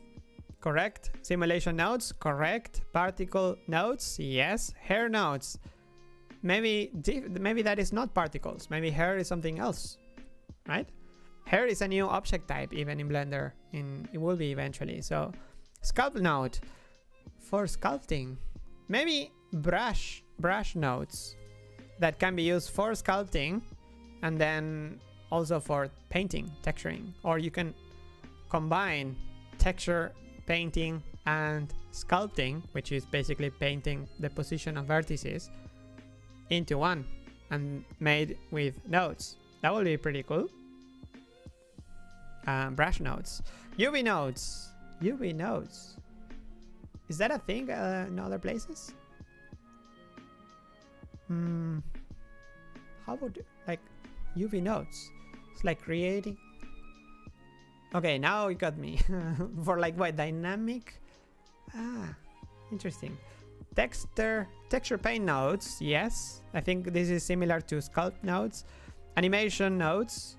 correct. Simulation nodes, correct. Particle nodes, yes. Hair nodes, maybe that is not particles, maybe hair is something else, right? Hair is a new object type even in Blender, it will be eventually. So sculpt node for sculpting, maybe brush nodes that can be used for sculpting and then also for painting, texturing, or you can combine texture, painting, and sculpting, which is basically painting the position of vertices, into one and made with nodes. That would be pretty cool. Brush nodes, UV nodes. Is that a thing in other places? How would, like, UV nodes? It's like creating. Okay, now you got me. For like what, dynamic? Interesting. Texture paint nodes, yes. I think this is similar to sculpt nodes. Animation nodes.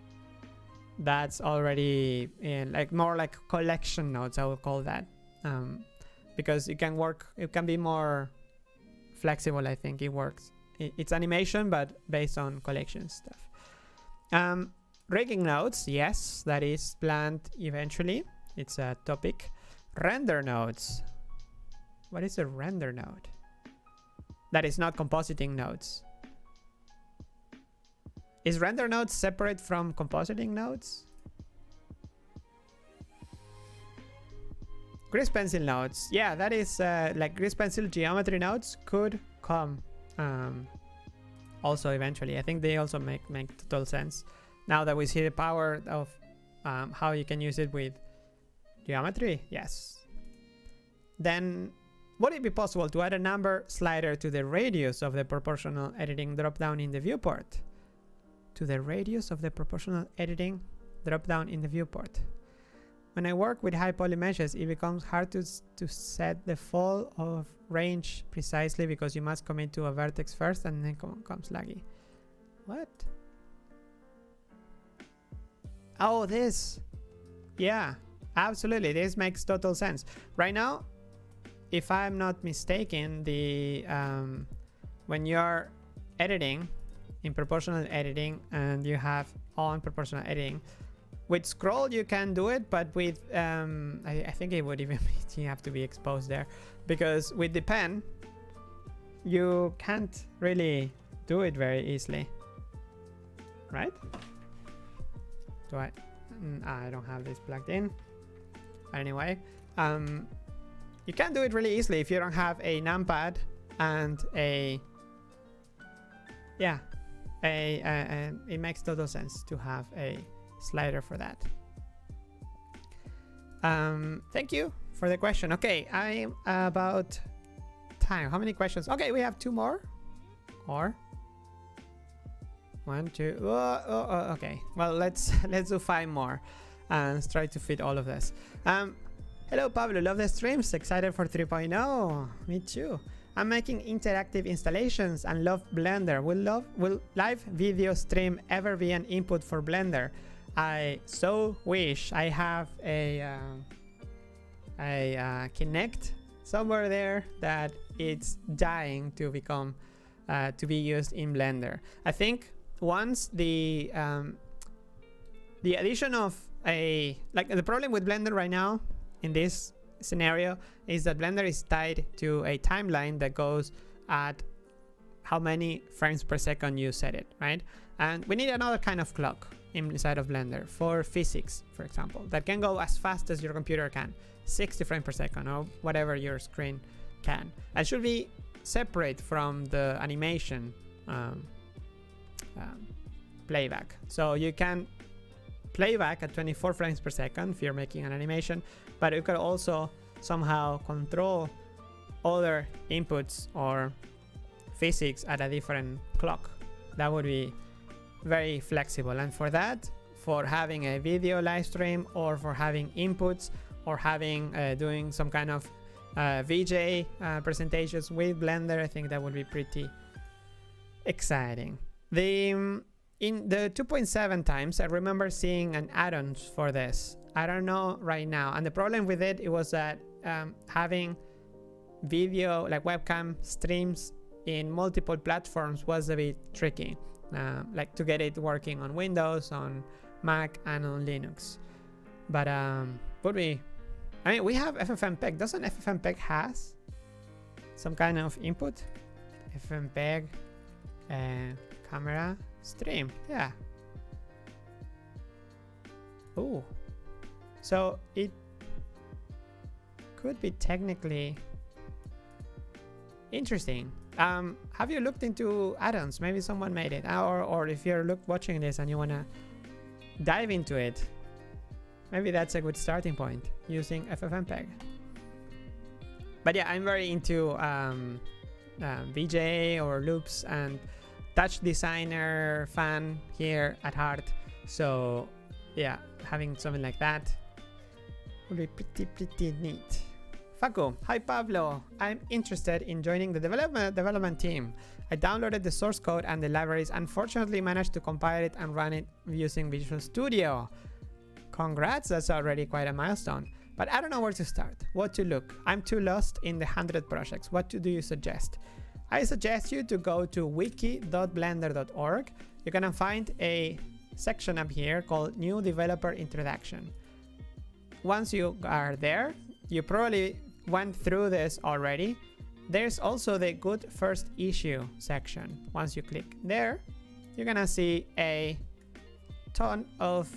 That's already in like more like collection nodes, I would call that. Because it can work, it can be more flexible, I think it works. It's animation, but based on collection stuff. Rigging nodes, yes, that is planned eventually. It's a topic. Render nodes. What is a render node? that is not compositing nodes. Is render nodes separate from compositing nodes? Grease pencil nodes. Yeah, that is like grease pencil geometry nodes could come also eventually. I think they also make total sense now that we see the power of how you can use it with geometry. Yes. Then would it be possible to add a number slider to the radius of the proportional editing dropdown in the viewport? To the radius of the proportional editing dropdown in the viewport. When I work with high poly meshes, it becomes hard to set the fall of range precisely because you must commit to a vertex first and then comes laggy. What? Oh, this. Yeah, absolutely. This makes total sense. Right now, if I'm not mistaken, the when you're editing in proportional editing and you have on proportional editing, with scroll you can do it, but with I think it would even you have to be exposed there, because with the pen you can't really do it very easily, right? Do I don't have this plugged in. Anyway, you can do it really easily if you don't have a numpad and a it makes total sense to have a slider for that. Thank you for the question. Okay, I'm about time. How many questions? Okay, we have 2 more. Or 1, 2. Okay. Well, let's do 5 more and try to fit all of this. Hello, Pablo. Love the streams. Excited for 3.0. Me too. I'm making interactive installations and love Blender. Will live video stream ever be an input for Blender? I so wish. I have a Kinect somewhere there that it's dying to become to be used in Blender. I think once the addition of the problem with Blender right now in this scenario is that Blender is tied to a timeline that goes at how many frames per second you set it, right? And we need another kind of clock inside of Blender for physics, for example, that can go as fast as your computer can, 60 frames per second or whatever your screen can, and should be separate from the animation playback. So you can play back at 24 frames per second if you're making an animation, but you could also somehow control other inputs or physics at a different clock. That would be very flexible, and for that, for having a video live stream or for having inputs or having doing some kind of VJ presentations with Blender, I think that would be pretty exciting. In the 2.7 times, I remember seeing an add-ons for this. I don't know right now, and the problem with it was that having video like webcam streams in multiple platforms was a bit tricky, like to get it working on Windows, on Mac, and on Linux. But would we? I mean, we have FFmpeg. Doesn't FFmpeg has some kind of input? FFmpeg camera stream. Yeah. Oh. So it could be technically interesting. Have you looked into add-ons? Maybe someone made it, or if you're watching this and you wanna dive into it, maybe that's a good starting point using FFmpeg. But yeah, I'm very into VJ or loops and touch designer fan here at heart. So yeah, having something like that would be pretty neat. Facu, hi Pablo. I'm interested in joining the development team. I downloaded the source code and the libraries. Unfortunately, managed to compile it and run it using Visual Studio. Congrats, that's already quite a milestone. But I don't know where to start, what to look. I'm too lost in the 100 projects. What do you suggest? I suggest you to go to wiki.blender.org. You're gonna find a section up here called New Developer Introduction. Once you are there, you probably went through this already, there's also the good first issue section. Once you click there, you're gonna see a ton of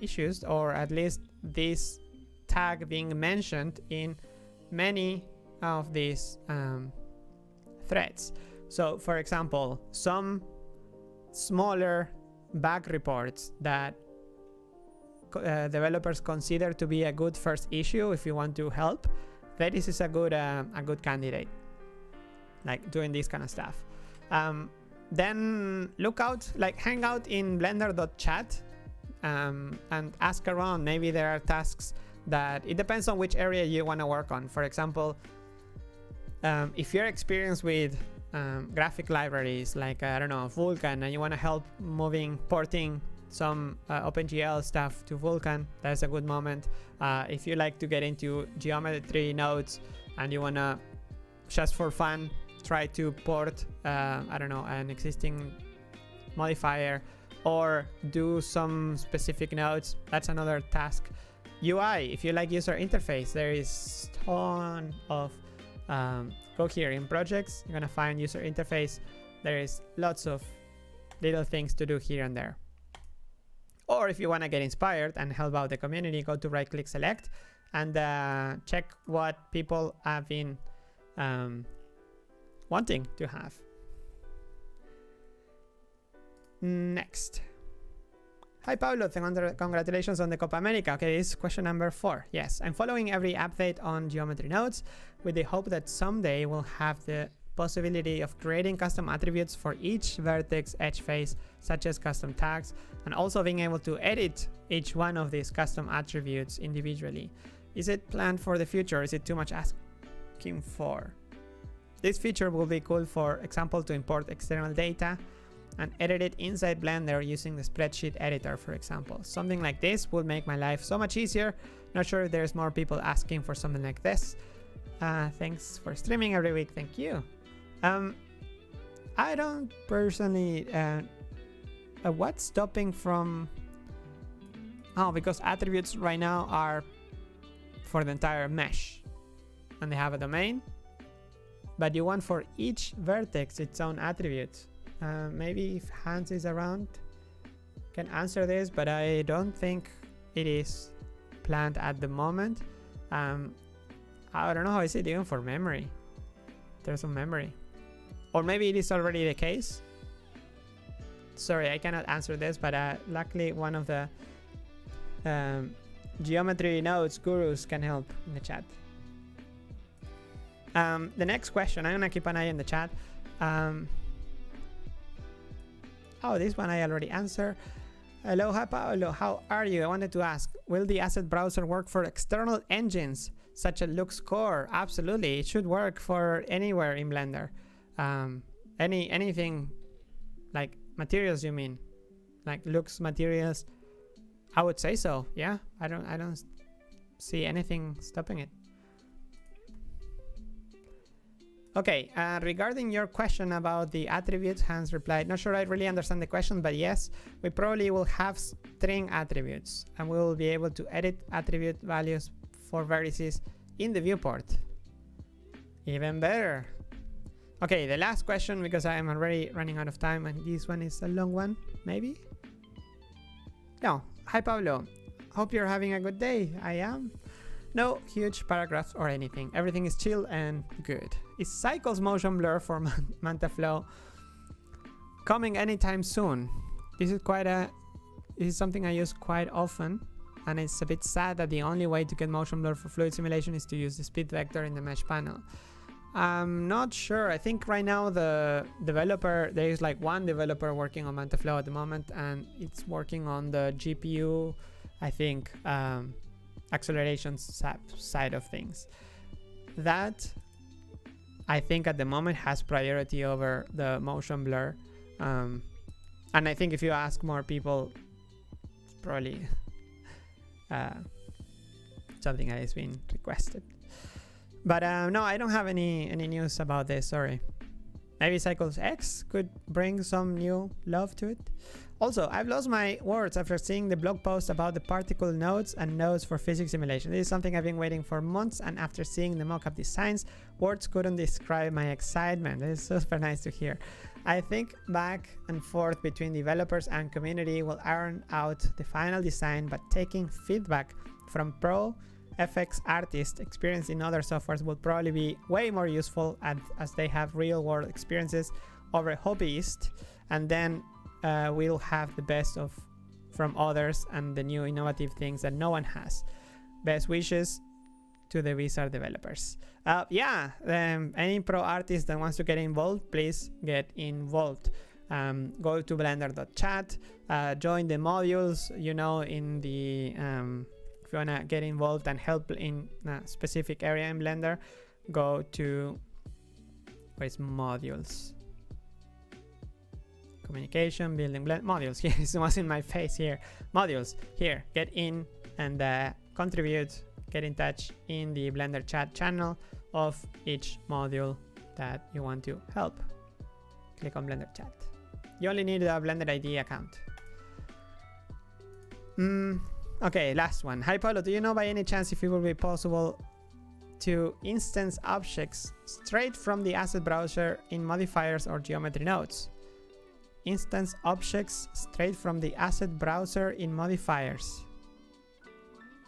issues, or at least this tag being mentioned in many of these threads. So for example, some smaller bug reports that developers consider to be a good first issue if you want to help, this is a good candidate, like doing this kind of stuff. Then look out, like hang out in Blender.chat and ask around. Maybe there are tasks that it depends on which area you want to work on. For example, if you're experienced with graphic libraries like I don't know, Vulkan, and you want to help porting some OpenGL stuff to Vulkan, that's a good moment. If you like to get into geometry nodes and you want to, just for fun, try to port I don't know, an existing modifier or do some specific nodes, that's another task. UI, if you like user interface, there is a ton of go here in projects, you're gonna find user interface. There is lots of little things to do here and there. Or if you want to get inspired and help out the community, go to right click select and check what people have been wanting to have. Next. Hi Pablo, congratulations on the Copa America. Okay, this is question number 4. Yes, I'm following every update on geometry nodes with the hope that someday we'll have the possibility of creating custom attributes for each vertex edge face, such as custom tags, and also being able to edit each one of these custom attributes individually. Is it planned for the future? Is it too much asking for? This feature will be cool, for example, to import external data and edit it inside Blender using the spreadsheet editor, for example. Something like this would make my life so much easier. Not sure if there's more people asking for something like this. Thanks for streaming every week. Thank you. I don't personally what's stopping from because attributes right now are for the entire mesh and they have a domain, but you want for each vertex its own attribute. Maybe if Hans is around can answer this, but I don't think it is planned at the moment. I don't know how is it even for memory. There's some memory, or maybe it is already the case. Sorry, I cannot answer this, but luckily one of the geometry nodes gurus can help in the chat. The next question, I'm gonna keep an eye on the chat. Oh, this one I already answered. Hello, Pablo, how are you? I wanted to ask, will the asset browser work for external engines such as Lux Core? Absolutely, it should work for anywhere in Blender. Anything like materials, you mean? Like Lux materials? I would say so. Yeah, I don't see anything stopping it. Okay, regarding your question about the attributes, Hans replied, not sure I really understand the question, but yes, we probably will have string attributes and we will be able to edit attribute values for vertices in the viewport. Even better. Okay, the last question, because I am already running out of time and this one is a long one, maybe? No. Hi Pablo, hope you're having a good day. I am. No huge paragraphs or anything. Everything is chill and good. Is Cycles motion blur for Mantaflow coming anytime soon? This is something I use quite often, and it's a bit sad that the only way to get motion blur for fluid simulation is to use the speed vector in the mesh panel. I'm not sure. I think right now there is like one developer working on Mantaflow at the moment, and it's working on the GPU, I think, acceleration side of things. That I think at the moment has priority over the motion blur, and I think if you ask more people, it's probably something that has been requested. But no, I don't have any news about this. Sorry. Maybe Cycles X could bring some new love to it. Also, I've lost my words after seeing the blog post about the particle nodes and nodes for physics simulation. This is something I've been waiting for months, and after seeing the mock-up designs, words couldn't describe my excitement. This is super nice to hear. I think back and forth between developers and community will iron out the final design, but taking feedback from pro FX artists experienced in other softwares will probably be way more useful as they have real-world experiences over hobbyists, and then we'll have the best of from others and the new innovative things that no one has. Best wishes to the Wizard developers. Any pro artist that wants to get involved, please get involved. Go to Blender.chat, join the modules, you know, in the if you wanna get involved and help in a specific area in Blender, go to where's modules, communication, building, blend modules. Here is what's in my face here. Modules here. Get in and contribute. Get in touch in the Blender chat channel of each module that you want to help. Click on Blender chat. You only need a Blender ID account. Okay, last one. Hi Pablo, do you know by any chance if it will be possible to instance objects straight from the asset browser in modifiers or geometry nodes? Instance objects straight from the asset browser in modifiers.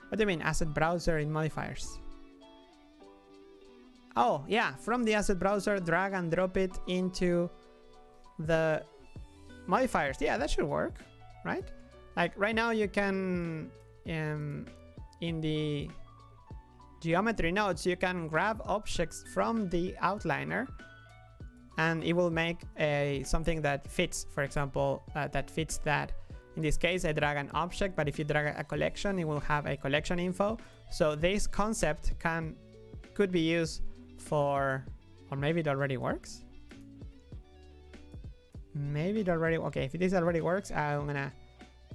What do you mean asset browser in modifiers? Oh yeah, from the asset browser, drag and drop it into the modifiers. Yeah, that should work, right? Like right now you can in the geometry nodes, you can grab objects from the outliner and it will make something that fits, for example, that fits that. In this case, I drag an object, but if you drag a collection, it will have a collection info. So this concept could be used for, or maybe it already works. Maybe it already, okay, if this already works, I'm gonna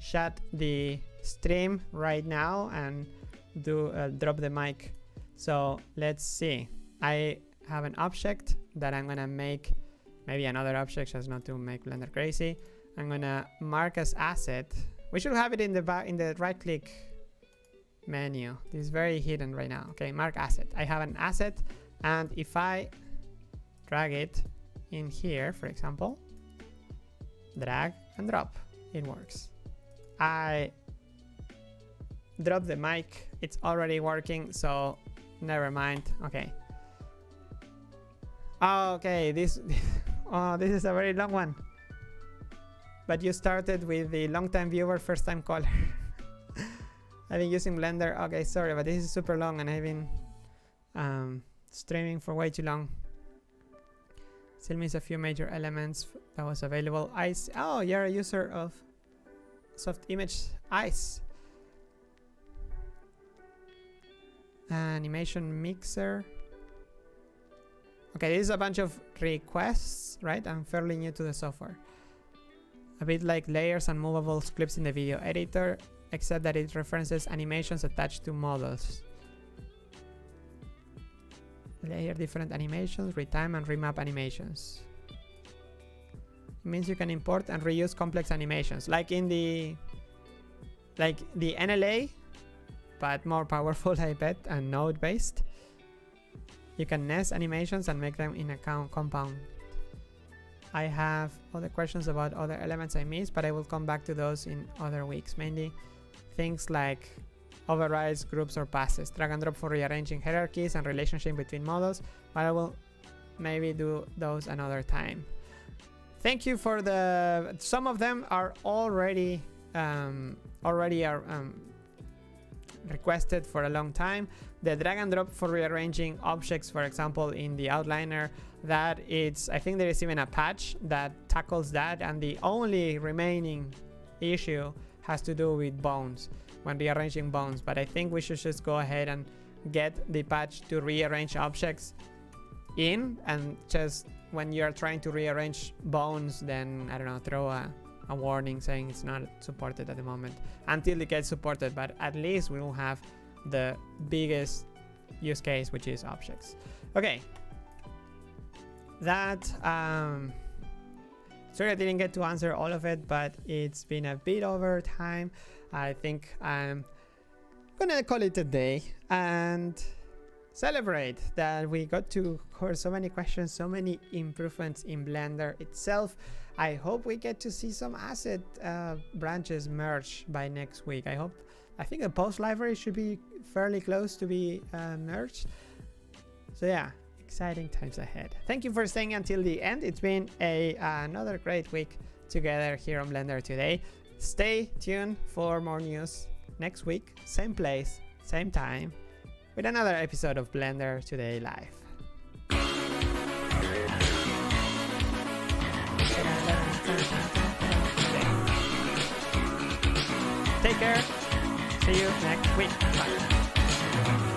shut the stream right now and drop the mic. So let's see. I have an object that I'm gonna make, maybe another object just not to make Blender crazy. I'm gonna mark as asset. We should have it in the right click menu. This is very hidden right now. Okay, mark asset. I have an asset, and if I drag it in here, for example, drag and drop, it works. I drop the mic, it's already working, so never mind. Okay. Okay, this is a very long one. But you started with the long-time viewer, first-time caller. I've been using Blender. Okay, sorry, but this is super long and I've been streaming for way too long. Still miss a few major elements that was available. Ice. Oh, you're a user of soft image ice. Animation mixer. Okay, this is a bunch of requests, right? I'm fairly new to the software. A bit like layers and movable clips in the video editor, except that it references animations attached to models. Layer different animations, retime and remap animations. It means you can import and reuse complex animations, like in the NLA, but more powerful, I bet, and node based. You can nest animations and make them in a compound. I have other questions about other elements I missed, but I will come back to those in other weeks. Mainly things like overrides, groups, or passes. Drag and drop for rearranging hierarchies and relationship between models, but I will maybe do those another time. Thank you for the... Some of them are already requested for a long time. The drag and drop for rearranging objects, for example, in the outliner, that it's, I think there is even a patch that tackles that, and the only remaining issue has to do with bones, when rearranging bones. But I think we should just go ahead and get the patch to rearrange objects in, and just when you're trying to rearrange bones, then, I don't know, throw a warning saying it's not supported at the moment until it gets supported. But at least we will have the biggest use case, which is objects. Okay, that Sorry I didn't get to answer all of it, but it's been a bit over time. I think I'm gonna call it a day and celebrate that we got to cover so many questions, so many improvements in Blender itself. I hope we get to see some asset branches merge by next week. I think the post library should be fairly close to be merged. So yeah, exciting times ahead. Thank you for staying until the end. It's been another great week together here on Blender Today. Stay tuned for more news next week, same place, same time, with another episode of Blender Today Live. Take care. See you next week. Bye.